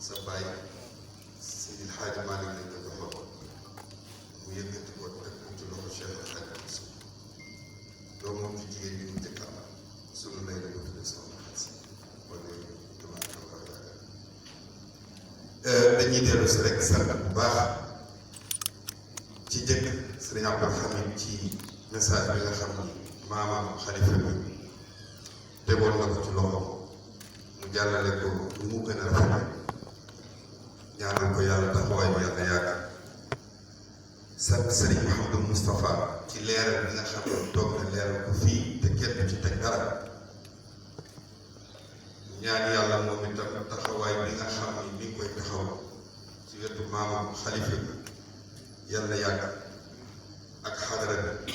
sa baay Seydil Hadji Malick lañ ko joxoon mu yëkkati ko teg ko ci loxo Cheikh El Hadji Moussa doomam ci jigéen ñi mu njëkk am sunu lay la ko tuddee soxna Xadi wala dañuy dellu si rek sant bu baax ci jëkk sëriñ Abdou Hamid ci message bi nga xam ni maamam xalifa bi tegoon na ko ci loxo mu jàllale ko lu mu gën a rafet ñaanal ko yàlla taxawaay bi yàlla yàgg sant sëriñ Mouhamadou Moustapha ci leeral bi nga xam ne toog na leeral ko fii te kenn du ci teg dara ñaan yàlla moom itam taxawaay bi nga xam ni mi ngi koy taxaw ci wetu maamam xalifa bi yàlla yàgg ak xadara bi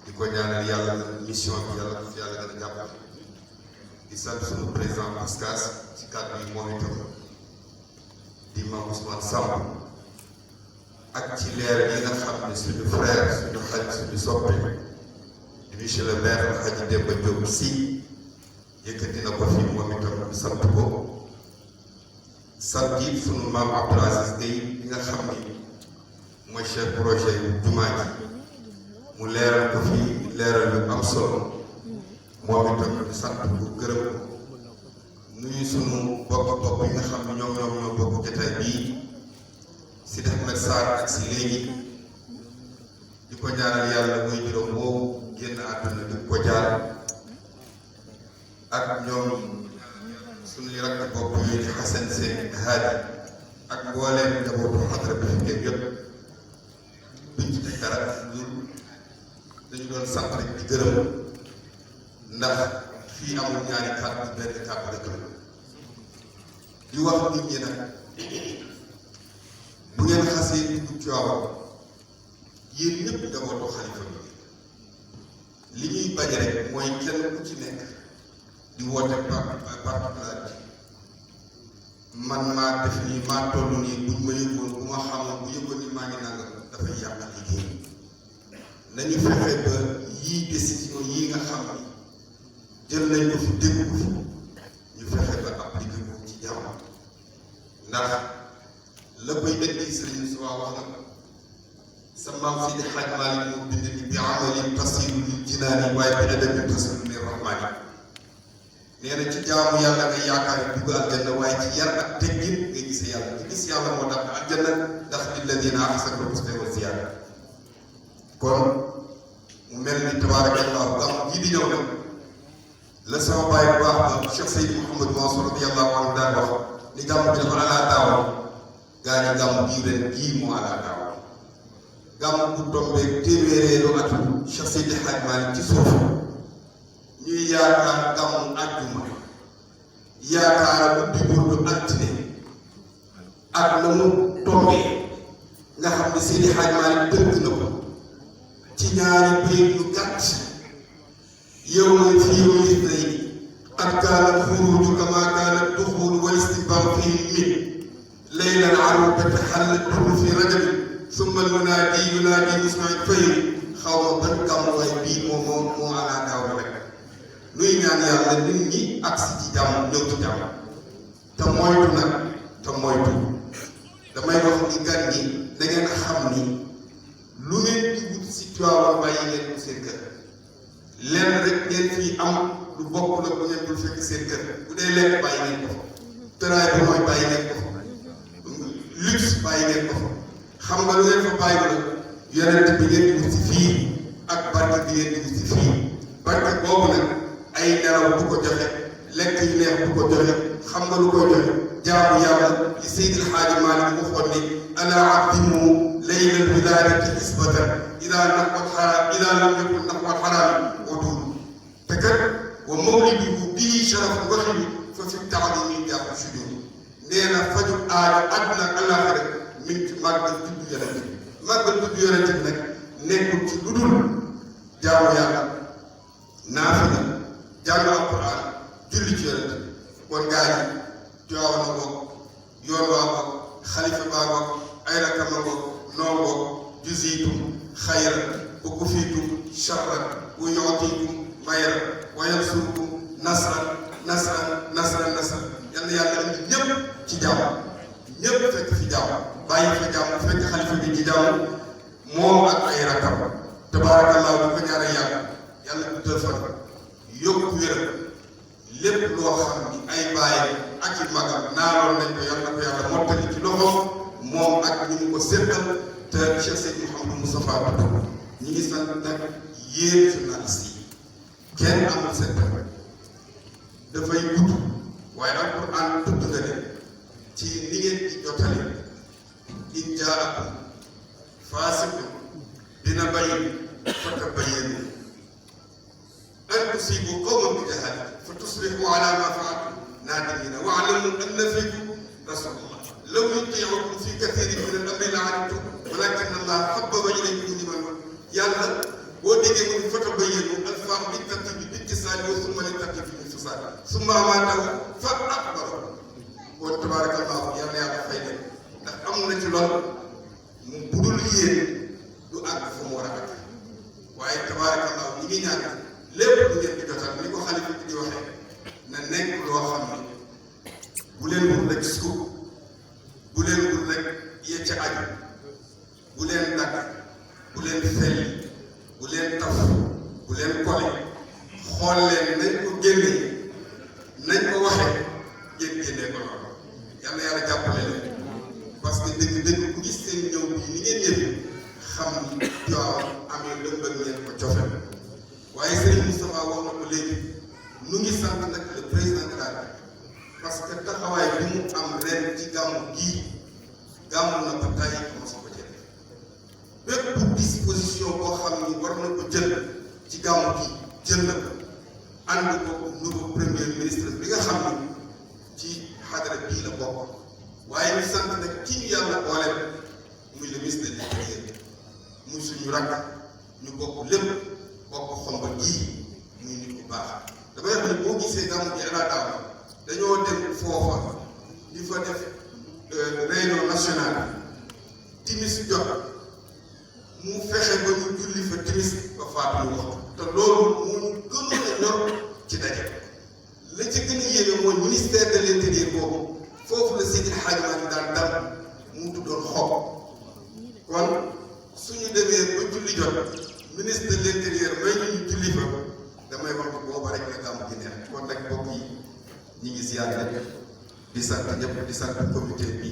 di ko ñaanal yàlla mission bi yàlla ko fi yàlla gën a jàppale di sant suñu président Pascas ci kàddu yi moom itam di Mame Ousmane Samb ak ci leer yi nga xam ne suñu frère suñu xarit suñu soppe di monsieur le maire Hadji Demba Diop Sy yëkkati na ko fi moom itam sant ko sant it suñu maam Abdoul Aziz Gueye bi nga xam ni mooy chef projet yu jumaa ji mu leeral ko fi leeral yu am solo moom itam sant ko gërëm ko nuyu sunu bokk yi nga xam ne ñoom ñoo bokk jotaay bii si Ahmed Sarr ak si léegi di ko ñaanal yàlla muy juróom boobu génn àdduna di ko jaar ak ñoom suñuy rakk bopp yi di Xasan Seen Haadi ak mbooleem njabootu xadra bi fi géej yëpp duñ ci teg dara dañu doon sant rek di gërëm ndax fii amul ñaari kàddu benn kàddu rek la di wax nit ñi nag bu ngeen xasee dugg Tiwaawan yéen ñëpp njabootu xalifa bi li ñuy bañ rek mooy kenn ku ci nekk di woote particularité man maa def nii maa toll nii buñ ma yëgoon bu ma xamoon bu yëgoon ni maa ngi nangam dafay yàq liggéey nañu fexe ba yii décision yii nga xam ni jël nañ ko fi dégg ko fi ñu fexe ba appliqué ko ci jàmm ndax la koy indi Sëriñ Suwa wax na sa maam Seydi Hadji Malick moo bind ni bi amalin tasiru lil jinaani waaye bi adabin tasiru lir rahmaani nee na ci jaamu yàlla nga yaakaar yi dugg aljanna waaye ci yar ak teggin nga gis yàlla ci gis yàlla moo tax aljanna ndax lilladina ahsanu husna wa ziyaada kon mu mel ni tabaarakallahu gàmm ji di ñëw nag la sama baay bu baax ba Cheikh Seydi Mouhamadou Mansour radiyallahu anhu daan wax ni gàmm bi dafa alaa daawa gaa ñi gàmm bii ren gii moo alaa daawa gàmm bu tombeeg téeméereelu atu Cheikh Seydi Hadji Malick ci suuf ñuy yaakaar gàmmu àjjuma yaakaar guddi burdu altine ak na mu tombee nga xam ne Seydi Hadji Malick tënk na ko ci ñaari bayit yu gàtt yow ma fii misli qad kaana xuruuju kama kaana duxuulu wal istibam fii min laylan arubata xallat duru fi rajabin summa almunaadi yunaadi musmail fayri xaw ma ban gàmmu waay bii moo alaa daaw rek nuy ñaan yàlla nit ñi agsi ci jàmm ñëw ci jàmm te moytu nag te moytu damay wax ni gan ñi da ngeen xam ni lu ngeen di wut si Tiwaawan bàyyi ngeen ko seen kër lenn rek ngeen fii am lu bokk la bu ngeen dul fekk seen kër bu dee lekk bàyyi ngeen ko fa tëraay bi mooy bàyyi ngeen ko fa luxe bàyyi ngeen ko fa xam nga lu ngeen fa bàyyi la yonent bi ngeen di wut si fii ak barke bi ngeen di wut si fii barke boobu nag ay nelaw du ko joxe lekk yu neex du ko joxe xam nga lu koy joxe jaamu yàlla li Seydil Hadji Malick mu waxoon ni ala abdimu laylal wilaadati isbatan ila naqwal xaraam ila lam yakun naqwal xaraam waduul te kat wa mawliduhu bii sharaful waxi fa fi taadimi yàqu sujud nee na faju aajo àdduna ak àllaaxira mi ngi ci màggal tudd yonent bi màggal tudd yonent bi nag nekkul ci lu dul jaamu yàlla naafila jàng alquran julli ci yonent bi kon gaa yi Tiwaawan a ngoog yoon waa ngoog xalifa baa ngoog ay rakam a ngoog noo ngoog juziitum xayran wa kufiitum charran wa yuutiikum mayran wa yansurukum nasran yal na yàlla indi ñëpp ci jàmm ñëpp fekk fi jàmm bàyyi fa jàmm fekk xalifa bi ci jàmm moom ak ay rakam tabaarakallaahu di ko ñaanal yàlla guddal fan yokku wéram lépp loo xam ni ay bàyyi ak i magam naaloon nañ ko yàlla mottali ci loxoom moom ak ñu mu ko séddal te Cheikh Seydi Mouhamadou Moustapha ñi ngi sant nag yéen journaliste yi kenn amul seen temps dafay gudd waaye alquran tudd nga ne ci ni ngeen di jotale in jaakum faasiqun binaba'in fatabayyanu an tusibu qawman bi jahalin fa tusbihu ala ma fa'altum nadimina wa'lamu anna fiikum rasulullah law yuti'ukum fi kathirin min al-amri la'anittum walakin Allah habbaba ilaykum al-iman yàlla boo déggee mu fatabayyanu al-fa'l bi tartibi bi ittisaali wa summa li tartibi bi infisal summa amaatahu fa akbarahu boo tabarakallahu yàlla fay leen ndax am na ci lool mu budul yéen du àgg fu mu war a àgg waaye tabarakallahu ñi ngi ñaan lépp lu ngeen di jotal ni ko xalifa bi di waxee na nekk loo xam ne bu leen wut rek scoop bu leen wut rek yecc aju bu leen dagg bu leen felli bu leen taf bu leen kole xool leen nañ ko génnee nañ ko waxee ngeen génnee ko loolu yàlla jàppale leen parce que dëgg ku gis seen ñëw bi ni ngeen yëpp xam ni Tiwaawan amee lëmbal ngeen ko cofe waaye Serigne Moustapha wax na ko léegi nu ngi sant nag le président de la République parce que taxawaay bi mu am ren ci gàmmu gii gàmmu na ba tàyyi commencé ko jël bépp disposition boo xam ni war na ko jël ci gàmmu gi jël na ko ànd ko nouveau premier ministre bi nga xam ni ci xadara bii la bokk waaye ñu sant nag ki ñu yàlla boole muy le ministre de l'Intérieur muy suñu rakk ñu bokk lépp bokk xombal gii muy nit ku baax damay wax ne boo gisee gàmmu gi ala daaw dañoo dem foofa di fa def réunion nationale timis jot mu fexe ba ñu julli fa timis ba faatu ñu waxtu te loolu moo gënoon a ñor ci daje la ci gën a yéeme mooy ministère de l'intérieur boobu foofu la Seydi El Hadji Malick daan dal mu tuddoon xob kon suñu demee ba julli jot ministre de l'intérieur may ñu julli fa damay wax ni booba rek la gàmmu gi neex kon nag mbokk yi ñi ngi ziar ñëpp di sant ñëpp di sant comité bi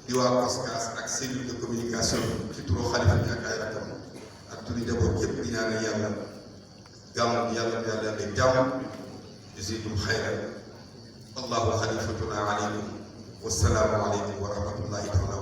di waa COSCAS ak cellule de communication ci turu xalifa bi ak ay rakam ak turu njaboot yëpp di ñaanal yàlla gàmmu gi yàlla def jàmm jazaakum xayran allahu xalifatuna aleykum wassalaamu aleykum wa rahmatullahi taala